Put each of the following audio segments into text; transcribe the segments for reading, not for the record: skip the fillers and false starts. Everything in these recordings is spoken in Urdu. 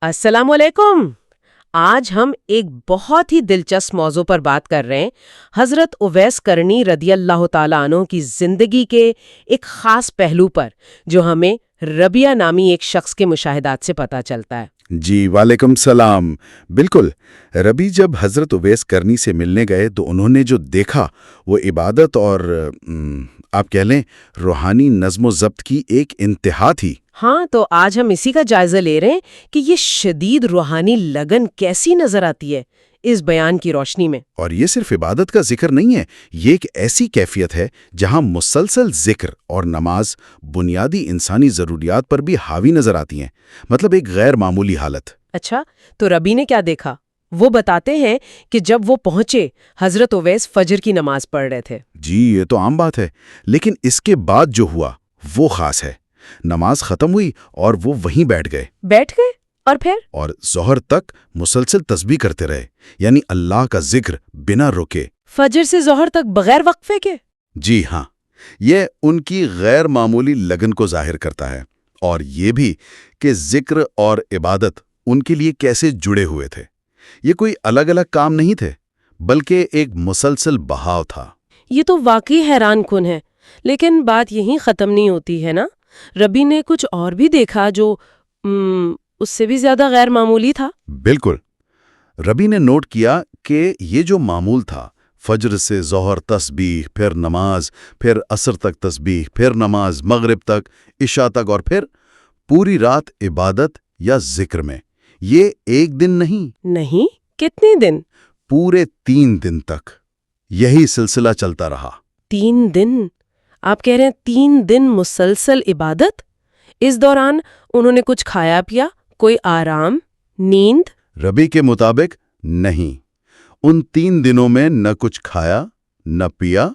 السلام علیکم۔ آج ہم ایک بہت ہی دلچسپ موضوع پر بات کر رہے ہیں، حضرت اویس کرنی رضی اللہ تعالیٰ عنہ کی زندگی کے ایک خاص پہلو پر جو ہمیں ربیہ نامی ایک شخص کے مشاہدات سے پتہ چلتا ہے۔ جی وعلیکم السلام۔ بالکل، ربی جب حضرت اویس کرنی سے ملنے گئے تو انہوں نے جو دیکھا وہ عبادت اور آپ کہہ لیں روحانی نظم و ضبط کی ایک انتہا تھی۔ ہاں، تو آج ہم اسی کا جائزہ لے رہے ہیں کہ یہ شدید روحانی لگن کیسی نظر آتی ہے اس بیان کی روشنی میں۔ اور یہ صرف عبادت کا ذکر نہیں ہے، یہ ایک ایسی کیفیت ہے جہاں مسلسل ذکر اور نماز بنیادی انسانی ضروریات پر بھی حاوی نظر آتی ہیں، مطلب ایک غیر معمولی حالت۔ اچھا، تو ربی نے کیا دیکھا؟ وہ بتاتے ہیں کہ جب وہ پہنچے حضرت اویس فجر کی نماز پڑھ رہے تھے۔ جی یہ تو عام بات ہے، لیکن اس کے بعد جو ہوا وہ خاص ہے۔ نماز ختم ہوئی اور وہ وہیں بیٹھ گئے اور پھر اور ظہر تک مسلسل تسبیح کرتے رہے، یعنی اللہ کا ذکر بنا رکے۔ فجر سے ظہر تک بغیر وقفے کے؟ جی ہاں، یہ ان کی غیر معمولی لگن کو ظاہر کرتا ہے، اور یہ بھی کہ ذکر اور عبادت ان کے لیے کیسے جڑے ہوئے تھے۔ یہ کوئی الگ الگ کام نہیں تھے، بلکہ ایک مسلسل بہاؤ تھا۔ یہ تو واقعی حیران کن ہے، لیکن بات یہیں ختم نہیں ہوتی ہے نا۔ ربی نے کچھ اور بھی دیکھا جو اس سے بھی زیادہ غیر معمولی تھا۔ بالکل، ربی نے نوٹ کیا کہ یہ جو معمول تھا، فجر سے ظہر تسبیح، پھر نماز، پھر عصر تک تسبیح، پھر نماز، مغرب تک، عشاء تک، اور پھر پوری رات عبادت یا ذکر میں، یہ ایک دن نہیں، کتنے دن؟ پورے 3 دن تک یہی سلسلہ چلتا رہا۔ 3 دن؟ آپ کہہ رہے ہیں 3 دن مسلسل عبادت؟ اس دوران انہوں نے کچھ کھایا پیا؟ کوئی آرام، نیند؟ ربی کے مطابق نہیں، ان 3 دنوں میں نہ کچھ کھایا، نہ پیا،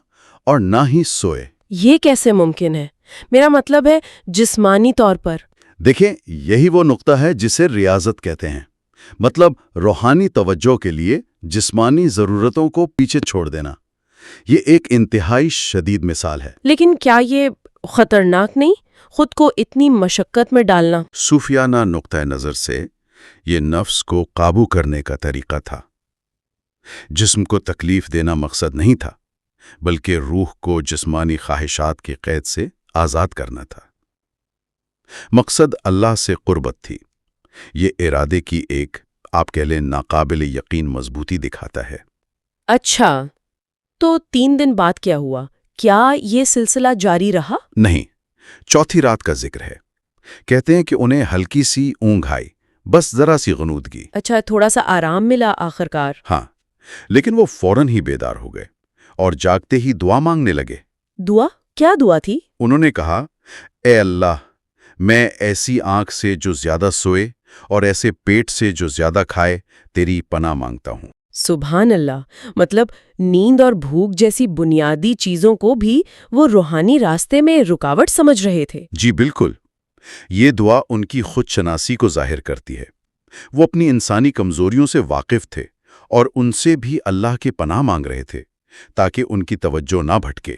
اور نہ ہی سوئے۔ یہ کیسے ممکن ہے؟ میرا مطلب ہے جسمانی طور پر۔ دیکھیں، یہی وہ نقطہ ہے جسے ریاضت کہتے ہیں، مطلب روحانی توجہ کے لیے جسمانی ضرورتوں کو پیچھے چھوڑ دینا۔ یہ ایک انتہائی شدید مثال ہے۔ لیکن کیا یہ خطرناک نہیں، خود کو اتنی مشقت میں ڈالنا؟ صوفیانہ نقطۂ نظر سے یہ نفس کو قابو کرنے کا طریقہ تھا۔ جسم کو تکلیف دینا مقصد نہیں تھا، بلکہ روح کو جسمانی خواہشات کی قید سے آزاد کرنا تھا۔ مقصد اللہ سے قربت تھی۔ یہ ارادے کی ایک آپ کہہ لیں ناقابل یقین مضبوطی دکھاتا ہے۔ اچھا، تو 3 دن بعد کیا ہوا؟ کیا یہ سلسلہ جاری رہا؟ نہیں، چوتھی رات کا ذکر ہے۔ کہتے ہیں کہ انہیں ہلکی سی اونگ آئی، بس ذرا سی غنودگی۔ اچھا، تھوڑا سا آرام ملا آخرکار۔ ہاں، لیکن وہ فوراً ہی بیدار ہو گئے اور جاگتے ہی دعا مانگنے لگے۔ دعا؟ کیا دعا تھی؟ انہوں نے کہا، اے اللہ، میں ایسی آنکھ سے جو زیادہ سوئے اور ایسے پیٹ سے جو زیادہ کھائے تیری پناہ مانگتا ہوں۔ سبحان اللہ! مطلب نیند اور بھوک جیسی بنیادی چیزوں کو بھی وہ روحانی راستے میں رکاوٹ سمجھ رہے تھے۔ جی بالکل، یہ دعا ان کی خود شناسی کو ظاہر کرتی ہے۔ وہ اپنی انسانی کمزوریوں سے واقف تھے اور ان سے بھی اللہ کی پناہ مانگ رہے تھے تاکہ ان کی توجہ نہ بھٹکے۔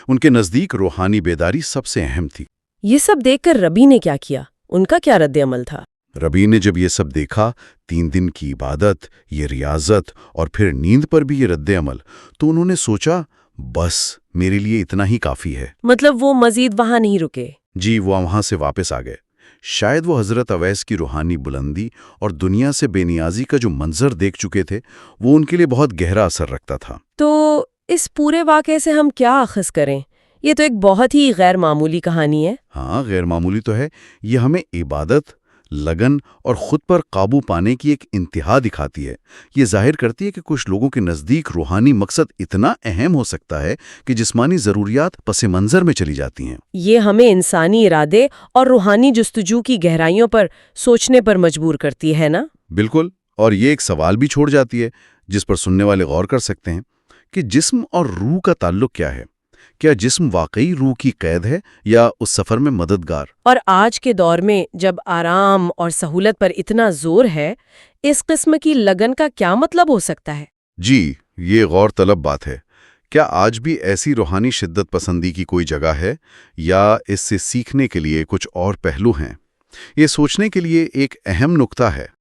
ان کے نزدیک روحانی بیداری سب سے اہم تھی۔ یہ سب دیکھ کر ربی نے کیا کیا؟ ان کا کیا رد عمل تھا؟ ربی نے جب یہ سب دیکھا، 3 دن کی عبادت، یہ ریاضت اور پھر نیند پر بھی یہ رد عمل، تو انہوں نے سوچا بس میرے لیے اتنا ہی کافی ہے۔ مطلب وہ مزید وہاں نہیں رکے؟ جی، وہ وہاں سے واپس آ گئے۔ شاید وہ حضرت اویس کی روحانی بلندی اور دنیا سے بے نیازی کا جو منظر دیکھ چکے تھے، وہ ان کے لیے بہت گہرا اثر رکھتا تھا۔ تو اس پورے واقعے سے ہم کیا اخذ کریں؟ یہ تو ایک بہت ہی غیر معمولی کہانی ہے۔ ہاں، غیر معمولی تو ہے۔ یہ ہمیں عبادت، لگن اور خود پر قابو پانے کی ایک انتہا دکھاتی ہے۔ یہ ظاہر کرتی ہے کہ کچھ لوگوں کے نزدیک روحانی مقصد اتنا اہم ہو سکتا ہے کہ جسمانی ضروریات پس منظر میں چلی جاتی ہیں۔ یہ ہمیں انسانی ارادے اور روحانی جستجو کی گہرائیوں پر سوچنے پر مجبور کرتی ہے نا؟ بالکل، اور یہ ایک سوال بھی چھوڑ جاتی ہے جس پر سننے والے غور کر سکتے ہیں کہ جسم اور روح کا تعلق کیا ہے؟ کیا جسم واقعی روح کی قید ہے یا اس سفر میں مددگار؟ اور آج کے دور میں جب آرام اور سہولت پر اتنا زور ہے، اس قسم کی لگن کا کیا مطلب ہو سکتا ہے؟ جی، یہ غور طلب بات ہے۔ کیا آج بھی ایسی روحانی شدت پسندی کی کوئی جگہ ہے، یا اس سے سیکھنے کے لیے کچھ اور پہلو ہیں؟ یہ سوچنے کے لیے ایک اہم نقطہ ہے